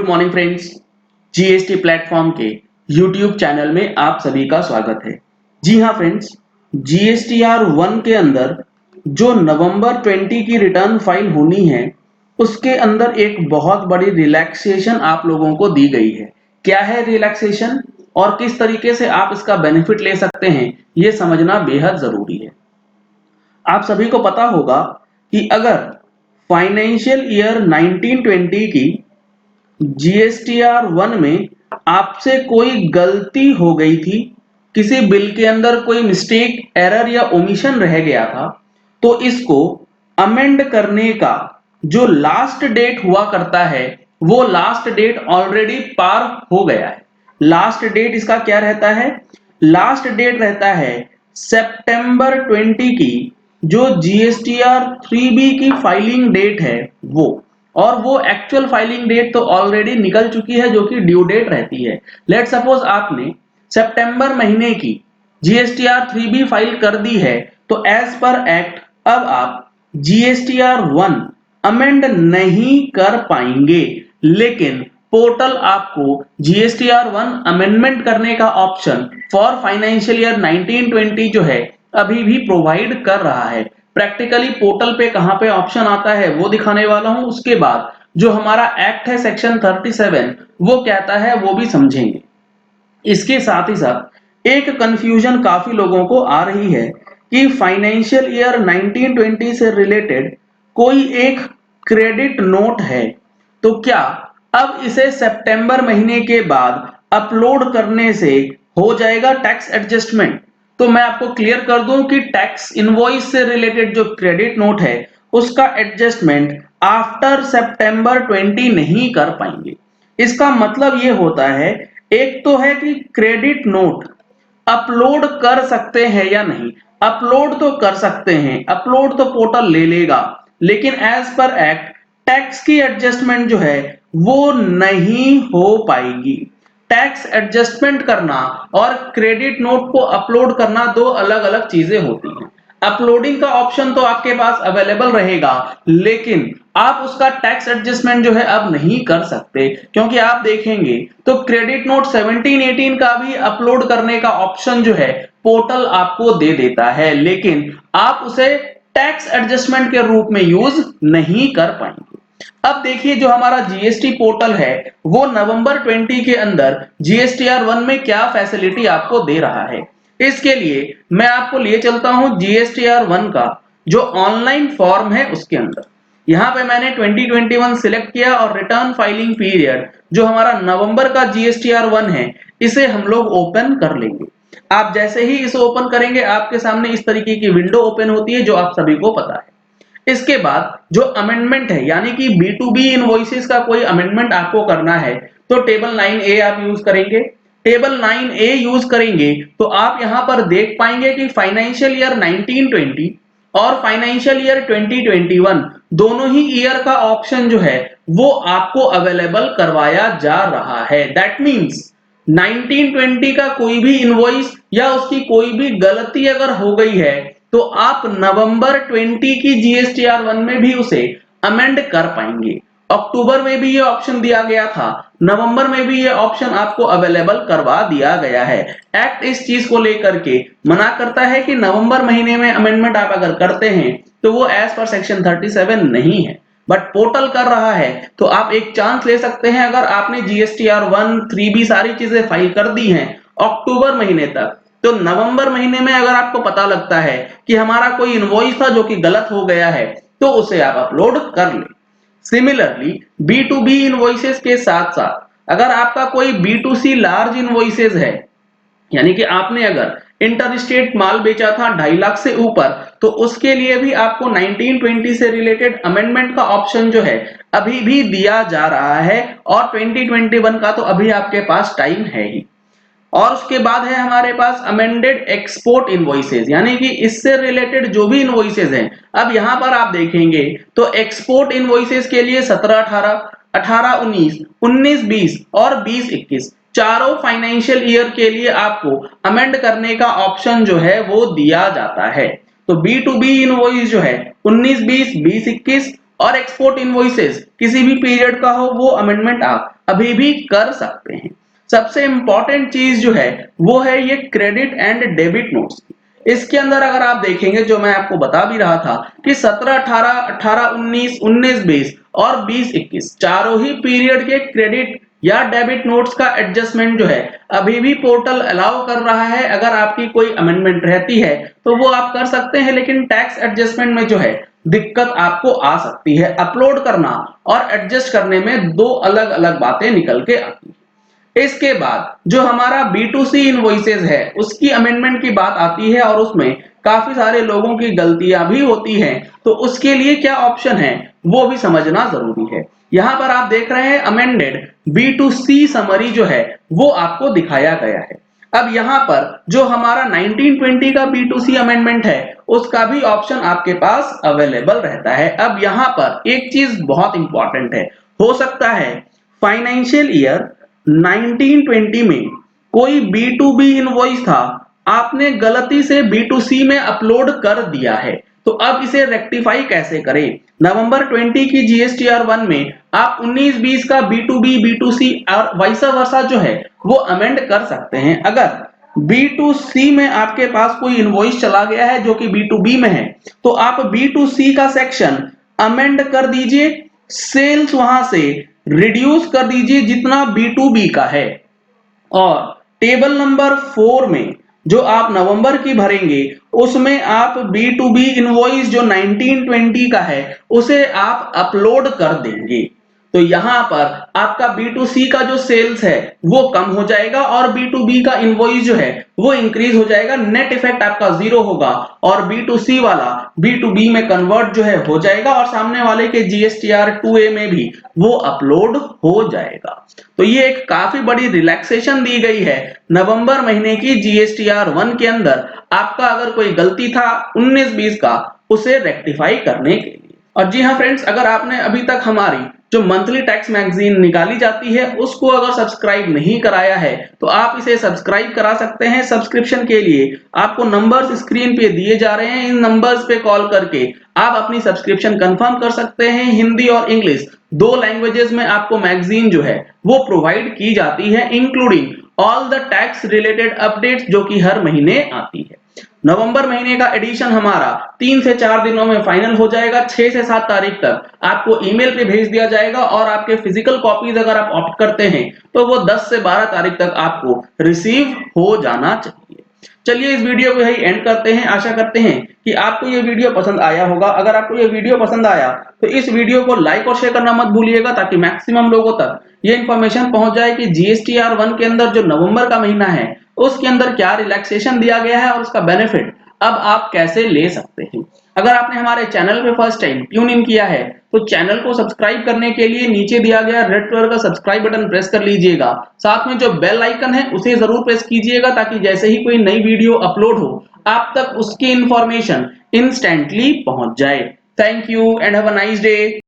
Morning friends, GST platform के YouTube channel में आप सभी का स्वागत है। जी हाँ फ्रेंड्स, जीएसटीआर 1 के अंदर जो नवंबर 20 की रिटर्न फाइल होनी है उसके अंदर एक बहुत बड़ी रिलैक्सेशन आप लोगों को दी गई है। क्या है रिलैक्सेशन और किस तरीके से आप इसका बेनिफिट ले सकते हैं, ये समझना बेहद जरूरी है। आप सभी को पता होगा कि अगर फाइनेंशियल ईयर 1920 की जीएसटीआर 1 में आपसे कोई गलती हो गई थी, किसी बिल के अंदर कोई मिस्टेक, एरर या ओमिशन रह गया था, तो इसको अमेंड करने का जो लास्ट डेट हुआ करता है वो लास्ट डेट ऑलरेडी पार हो गया है। लास्ट डेट इसका क्या रहता है? लास्ट डेट रहता है सितंबर 20 की, जो जीएसटीआर 3B की फाइलिंग डेट है वो, और वो एक्चुअल फाइलिंग डेट तो ऑलरेडी निकल चुकी है जो कि ड्यू डेट रहती है। लेट सपोज आपने सितंबर महीने की जीएसटीआर 3B फाइल कर दी है, तो एज पर एक्ट अब आप जीएसटीआर 1 अमेंड नहीं कर पाएंगे, लेकिन पोर्टल आपको जीएसटीआर 1 अमेंडमेंट करने का ऑप्शन फॉर फाइनेंशियल ईयर 1920 जो है अभी भी प्रोवाइड कर रहा है। प्रैक्टिकली पोर्टल पे कहां पे ऑप्शन आता है वो दिखाने वाला हूं, उसके बाद जो हमारा एक्ट है सेक्शन 37 वो कहता है वो भी समझेंगे। इसके साथ ही साथ एक कंफ्यूजन काफी लोगों को आ रही है कि फाइनेंशियल ईयर 1920 से रिलेटेड कोई एक क्रेडिट नोट है, तो क्या अब इसे सितंबर महीने के बाद अपलोड करने से हो जाएगा टैक्स एडजस्टमेंट? तो मैं आपको क्लियर कर दूं कि टैक्स इनवॉइस से रिलेटेड जो क्रेडिट नोट है उसका एडजस्टमेंट आफ्टर सितंबर 20 नहीं कर पाएंगे। इसका मतलब ये होता है, एक तो है कि क्रेडिट नोट अपलोड कर सकते हैं या नहीं। अपलोड तो कर सकते हैं, अपलोड तो पोर्टल ले लेगा, लेकिन एज पर एक्ट टैक्स की एडजस्टमेंट जो है वो नहीं हो पाएगी। टैक्स एडजस्टमेंट करना और क्रेडिट नोट को अपलोड करना दो अलग अलग चीजें होती हैं। अपलोडिंग का ऑप्शन तो आपके पास अवेलेबल रहेगा, लेकिन आप उसका टैक्स एडजस्टमेंट जो है अब नहीं कर सकते, क्योंकि आप देखेंगे तो क्रेडिट नोट 17-18 का भी अपलोड करने का ऑप्शन जो है पोर्टल आपको दे देता है, लेकिन आप उसे टैक्स एडजस्टमेंट के रूप में यूज नहीं कर पाएंगे। अब देखिए, जो हमारा जीएसटी पोर्टल है वो नवंबर 20 के अंदर जीएसटीआर 1 में क्या फैसिलिटी आपको दे रहा है। इसके लिए मैं आपको लिए चलता हूं जीएसटीआर 1 का जो ऑनलाइन फॉर्म है उसके अंदर। यहां पे मैंने 2021 सिलेक्ट किया और रिटर्न फाइलिंग पीरियड जो हमारा नवंबर का जीएसटीआर 1 है इसे हम लोग ओपन कर लेंगे। आप जैसे ही इसे ओपन करेंगे आपके सामने इस तरीके की विंडो ओपन होती है जो आप सभी को पता है। इसके बाद जो अमेंडमेंट है, यानी कि B2B इनवॉइसेस का कोई अमेंडमेंट आपको करना है, तो टेबल 9A आप यूज करेंगे। टेबल 9A यूज करेंगे तो आप यहां पर देख पाएंगे कि फाइनेंशियल ईयर 1920 और फाइनेंशियल ईयर 2021 दोनों ही ईयर का ऑप्शन जो है वो आपको अवेलेबल करवाया जा रहा है। दैट मींस 1920 का कोई भी इनवॉइस या उसकी कोई भी गलती अगर हो गई है तो आप नवंबर 20 की जीएसटीआर 1 में भी उसे अमेंड कर पाएंगे। अक्टूबर में भी ये ऑप्शन दिया गया था, नवंबर में भी ये ऑप्शन आपको अवेलेबल करवा दिया गया है। एक्ट इस चीज को लेकर के मना करता है कि नवंबर महीने में अमेंडमेंट आप अगर करते हैं तो वो एज पर सेक्शन 37 नहीं है, बट पोर्टल कर रहा है तो आप एक चांस ले सकते हैं। अगर आपने जीएसटीआर 1, 3B सारी चीजें फाइल कर दी हैं अक्टूबर महीने तक, तो नवंबर महीने में अगर आपको पता लगता है कि हमारा कोई इनवॉइस था जो कि गलत हो गया है तो उसे आप अपलोड कर लें। सिमिलरली B2B इनवॉइसेस के साथ साथ अगर आपका कोई B2C लार्ज इनवॉइसेस है, यानी कि आपने अगर इंटर स्टेट माल बेचा था 2.5 लाख से ऊपर, तो उसके लिए भी आपको 1920 से रिलेटेड अमेंडमेंट का ऑप्शन जो है अभी भी दिया जा रहा है, और 2021 का तो अभी आपके पास टाइम है ही। और उसके बाद है हमारे पास अमेंडेड एक्सपोर्ट इनवॉइसेस, यानी कि इससे रिलेटेड जो भी इनवॉइसेस हैं। अब यहां पर आप देखेंगे तो एक्सपोर्ट इनवॉइसेस के लिए 17-18, 18-19, 19-20 और 20-21 चारों फाइनेंशियल ईयर के लिए आपको अमेंड करने का ऑप्शन जो है वो दिया जाता है। तो B2B इनवॉइस जो है 19-20, 20-21 और एक्सपोर्ट इनवॉइसेस किसी भी पीरियड का हो वो अमेंडमेंट आप अभी भी कर सकते हैं। सबसे इंपॉर्टेंट चीज जो है वो है ये क्रेडिट एंड डेबिट नोट्स। इसके अंदर अगर आप देखेंगे, जो मैं आपको बता भी रहा था कि 17, 18, 18, 19, 19, 20 और 20, 21 चारों ही पीरियड के क्रेडिट या डेबिट नोट्स का एडजस्टमेंट जो है अभी भी पोर्टल अलाउ कर रहा है। अगर आपकी कोई अमेंडमेंट रहती है तो वो आप कर सकते हैं, लेकिन टैक्स एडजस्टमेंट में जो है दिक्कत आपको आ सकती है। अपलोड करना और एडजस्ट करने में दो अलग अलग बातें निकल के आती है। इसके बाद जो हमारा B2C इनवॉइसेज है उसकी अमेंडमेंट की बात आती है और उसमें काफी सारे लोगों की गलतियां भी होती हैं, तो उसके लिए क्या ऑप्शन है वो भी समझना जरूरी है। यहां पर आप देख रहे हैं अमेंडेड B2C समरी जो है वो आपको दिखाया गया है। अब यहां पर जो हमारा 1920 का B2C अमेंडमेंट है उसका भी ऑप्शन आपके पास अवेलेबल रहता है। अब यहां पर एक चीज बहुत इंपॉर्टेंट है, हो सकता है फाइनेंशियल ईयर 1920 में कोई B2B इनवॉइस था, आपने गलती से B2C में अपलोड कर दिया है, तो अब इसे रेक्टिफाई कैसे करें। नवंबर 20 की GSTR 1 में आप 19-20 का B2B B2C और वाइस वर्सा जो है वो अमेंड कर सकते हैं। अगर B2C में आपके पास कोई इनवॉइस चला गया है जो कि B2B में है, तो आप B2C का सेक्शन अमेंड कर दीजिए, सेल्स वहां से रिड्यूस कर दीजिए जितना B2B का है, और टेबल नंबर 4 में जो आप नवंबर की भरेंगे उसमें आप B2B इनवॉइस जो 1920 का है उसे आप अपलोड कर देंगे। तो यहां पर आपका B2C का जो सेल्स है वो कम हो जाएगा और B2B का इनवॉइस जो है वो इंक्रीज हो जाएगा। नेट इफेक्ट आपका जीरो होगा और B2C वाला B2B में कन्वर्ट जो है हो जाएगा और सामने वाले के GSTR 2A में भी वो अपलोड हो जाएगा। तो ये एक काफी बड़ी रिलैक्सेशन दी गई है नवंबर महीने की GSTR 1 के अंदर। आपका अगर कोई गलती था 19-20 का, उसे रेक्टिफाई करने के लिए। और जी हाँ फ्रेंड्स, अगर आपने अभी तक हमारी जो मंथली टैक्स मैगजीन निकाली जाती है उसको अगर सब्सक्राइब नहीं कराया है तो आप इसे सब्सक्राइब करा सकते हैं। सब्सक्रिप्शन के लिए आपको नंबर्स स्क्रीन पे दिए जा रहे हैं, इन नंबर्स पे कॉल करके आप अपनी सब्सक्रिप्शन कंफर्म कर सकते हैं। हिंदी और इंग्लिश दो लैंग्वेजेस में आपको मैगजीन जो है वो प्रोवाइड की जाती है, including all the tax related updates जो कि हर महीने आती है। नवंबर महीने का एडिशन हमारा 3 से 4 दिनों में फाइनल हो जाएगा। 6 से 7 तारीख तक आपको ईमेल पे भेज दिया जाएगा और आपके फिजिकल कॉपीज अगर आप ऑप्ट करते हैं तो वो 10 से 12 तारीख तक आपको रिसीव हो जाना चाहिए। चलिए इस वीडियो को यही एंड करते हैं। आशा करते हैं कि आपको ये वीडियो पसंद आया होगा। अगर आपको ये वीडियो पसंद आया तो इस वीडियो को लाइक और शेयर करना मत भूलिएगा ताकि मैक्सिमम लोगों तक ये इंफॉर्मेशन पहुंच जाए कि GSTR 1 के अंदर जो नवंबर का महीना है उसके अंदर क्या रिलैक्सेशन दिया गया है और उसका बेनिफिट अब आप कैसे ले सकते हैं। अगर आपने हमारे चैनल पे फर्स्ट टाइम ट्यून इन किया है तो चैनल को सब्सक्राइब करने के लिए नीचे दिया गया रेड कलर का सब्सक्राइब बटन प्रेस कर लीजिएगा। साथ में जो बेल आइकन है उसे जरूर प्रेस कीजिएगा ताकि जैसे ही कोई नई वीडियो अपलोड हो आप तक उसकी इंफॉर्मेशन इंस्टेंटली पहुंच जाए। Thank you and have a nice day.